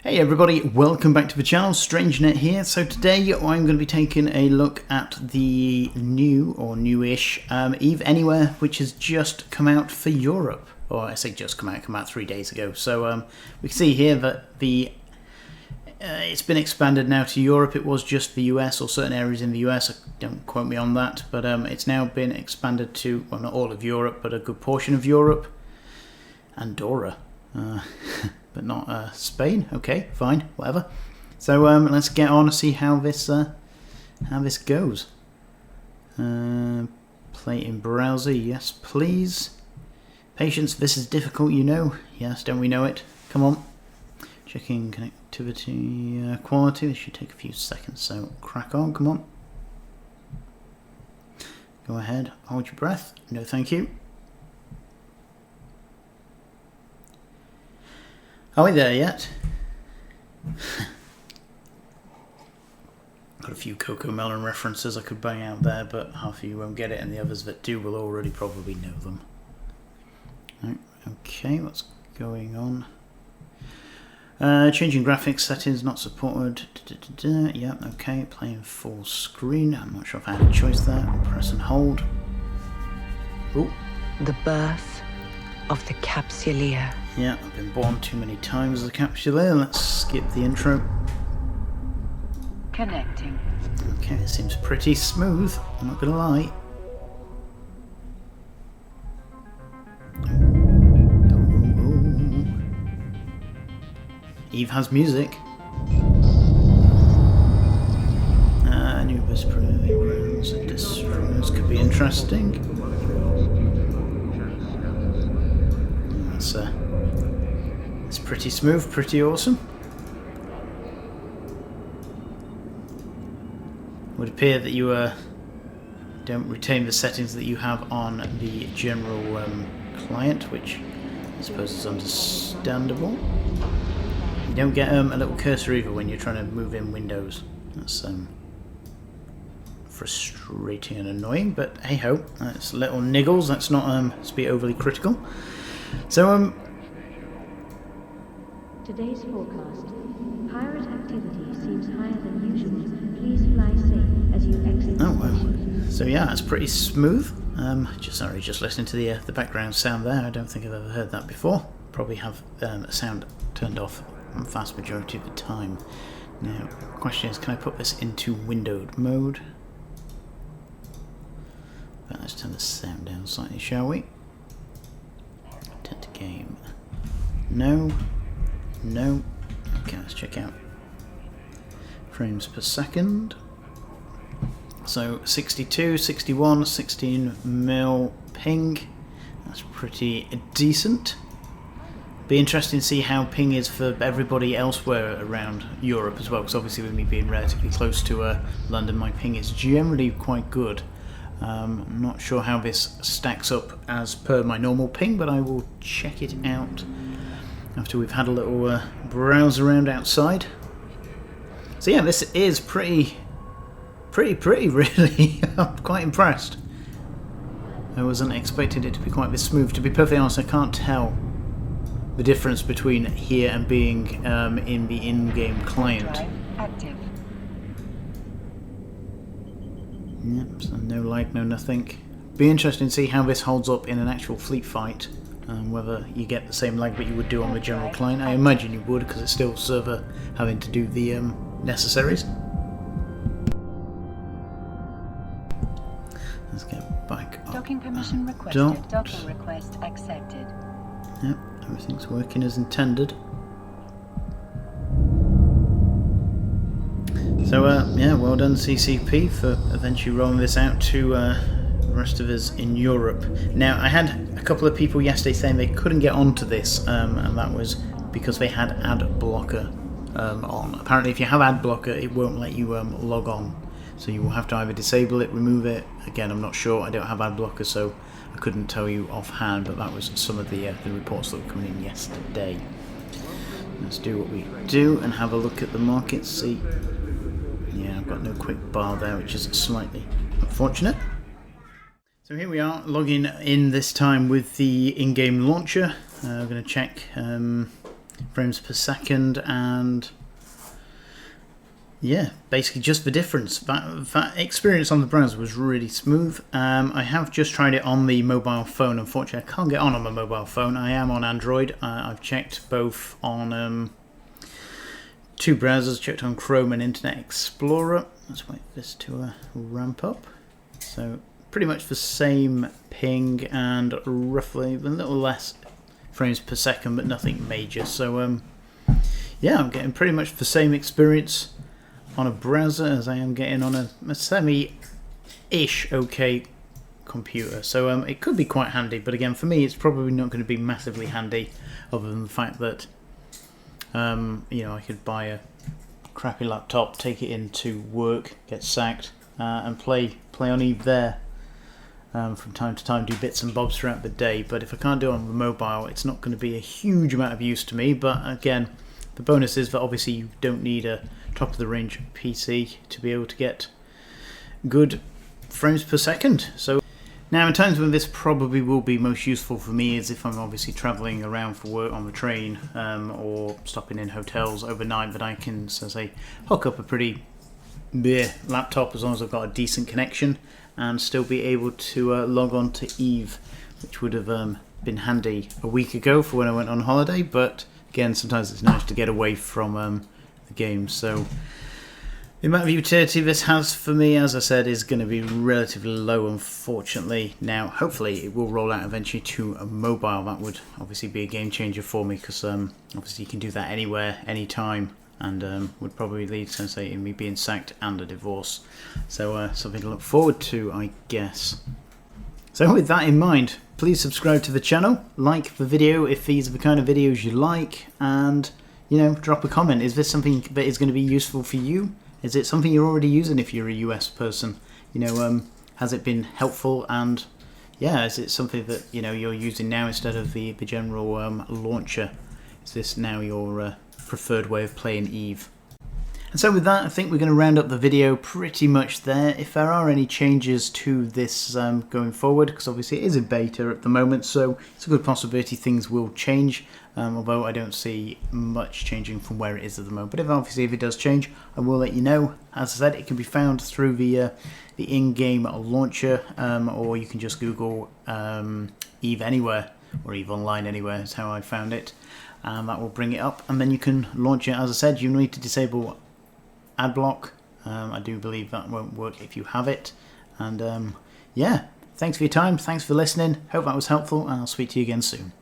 Hey everybody, welcome back to the channel, StrangeNet here. So today I'm going to be taking a look at the new, or newish, Eve Anywhere, which has just come out for Europe. Or I say just come out 3 days ago. So we can see here that it's been expanded now to Europe. It was just the US, or certain areas in the US, don't quote me on that. But it's now been expanded to, well, not all of Europe, but a good portion of Europe. Andorra. But not Spain. Okay, fine, whatever. So let's get on and see how this goes. Play in browser, yes please. Patience, this is difficult, you know. Yes, don't we know it? Come on. Checking connectivity quality. This should take a few seconds, so crack on, come on. Go ahead, hold your breath. No thank you. Are we there yet? Got a few Coco Melon references I could bang out there, but half of you won't get it, and the others that do will already probably know them. Right, okay, what's going on? Changing graphics settings not supported. Yeah, okay, playing full screen. I'm not sure if I had a choice there. Press and hold. Ooh. The birth of the Capsuleer. Yeah, I've been born too many times as a Capsuleer. Let's skip the intro. Connecting. Okay, it seems pretty smooth, I'm not gonna lie. Eve has music. New whisper grounds and destroyers could be interesting. It's pretty smooth, pretty awesome. Would appear that you don't retain the settings that you have on the general client, which I suppose is understandable. You don't get a little cursor either when you're trying to move in windows. That's frustrating and annoying, but hey ho, that's little niggles. Let's not let's be overly critical. So Today's forecast. Pirate activity seems higher than usual. Please fly safe as you exit. Oh well. So yeah, it's pretty smooth. Just listening to the background sound there. I don't think I've ever heard that before. Probably have a sound turned off the vast majority of the time. Now, the question is, can I put this into windowed mode? But let's turn the sound down slightly, shall we? Turn to game. No. No. Okay, let's check out frames per second. So 62, 61, 16 mil ping. That's pretty decent. Be interesting to see how ping is for everybody elsewhere around Europe as well, because obviously with me being relatively close to London, my ping is generally quite good. I'm not sure how this stacks up as per my normal ping, but I will check it out after we've had a little browse around outside. So yeah, this is pretty really. I'm quite impressed. I wasn't expecting it to be quite this smooth. To be perfectly honest, I can't tell the difference between here and being in the in-game client. Active. Yep, so no lag, no nothing. Be interesting to see how this holds up in an actual fleet fight. Whether you get the same lag that you would do on the general client. I imagine you would, because it's still server having to do the necessaries. Let's get back up. Docking permission requested. Docking request accepted. Yep, everything's working as intended. So yeah, well done CCP for eventually rolling this out to the rest of us in Europe. Now, I had a couple of people yesterday saying they couldn't get onto this, and that was because they had ad blocker on. Apparently, if you have ad blocker, it won't let you log on. So you will have to either disable it, remove it. Again, I'm not sure. I don't have ad blocker, so I couldn't tell you offhand. But that was some of the reports that were coming in yesterday. Let's do what we do and have a look at the market. See, yeah, I've got no quick bar there, which is slightly unfortunate. So here we are, logging in this time with the in-game launcher. We're going to check frames per second, and yeah, basically just the difference. That experience on the browser was really smooth. I have just tried it on the mobile phone. Unfortunately, I can't get on my mobile phone. I am on Android. I've checked both on two browsers, checked on Chrome and Internet Explorer. Let's wait for this to ramp up. So pretty much the same ping and roughly a little less frames per second, but nothing major. So yeah, I'm getting pretty much the same experience on a browser as I am getting on a semi-ish okay computer. So it could be quite handy, but again, for me, it's probably not going to be massively handy, other than the fact that you know, I could buy a crappy laptop, take it into work, get sacked, and play on Eve there from time to time, do bits and bobs throughout the day. But if I can't do it on the mobile, it's not going to be a huge amount of use to me. But again, the bonus is that obviously you don't need a top of the range PC to be able to get good frames per second. So now, in times when this probably will be most useful for me is if I'm obviously travelling around for work on the train, or stopping in hotels overnight, that I can, so say, hook up a pretty laptop as long as I've got a decent connection and still be able to log on to Eve, which would have been handy a week ago for when I went on holiday. But again, sometimes it's nice to get away from the game. So the amount of utility this has for me, as I said, is going to be relatively low, unfortunately. Now, hopefully it will roll out eventually to a mobile. That would obviously be a game changer for me, because obviously you can do that anywhere, anytime, and would probably lead to, say, me being sacked and a divorce. So something to look forward to, I guess. So with that in mind, please subscribe to the channel, like the video if these are the kind of videos you like, and, you know, drop a comment. Is this something that is going to be useful for you? Is it something you're already using if you're a US person? You know, has it been helpful? And yeah, is it something that, you know, you're using now instead of the general launcher? Is this now your preferred way of playing Eve? And so with that, I think we're going to round up the video pretty much there. If there are any changes to this going forward, because obviously it is in beta at the moment, so it's a good possibility things will change, although I don't see much changing from where it is at the moment. But if it does change, I will let you know. As I said, it can be found through the in-game launcher, or you can just Google Eve Anywhere, or Eve Online Anywhere is how I found it, and that will bring it up, and then you can launch it. As I said, you need to disable ad block. I do believe that won't work if you have it. And yeah, thanks for your time, thanks for listening, hope that was helpful, and I'll speak to you again soon.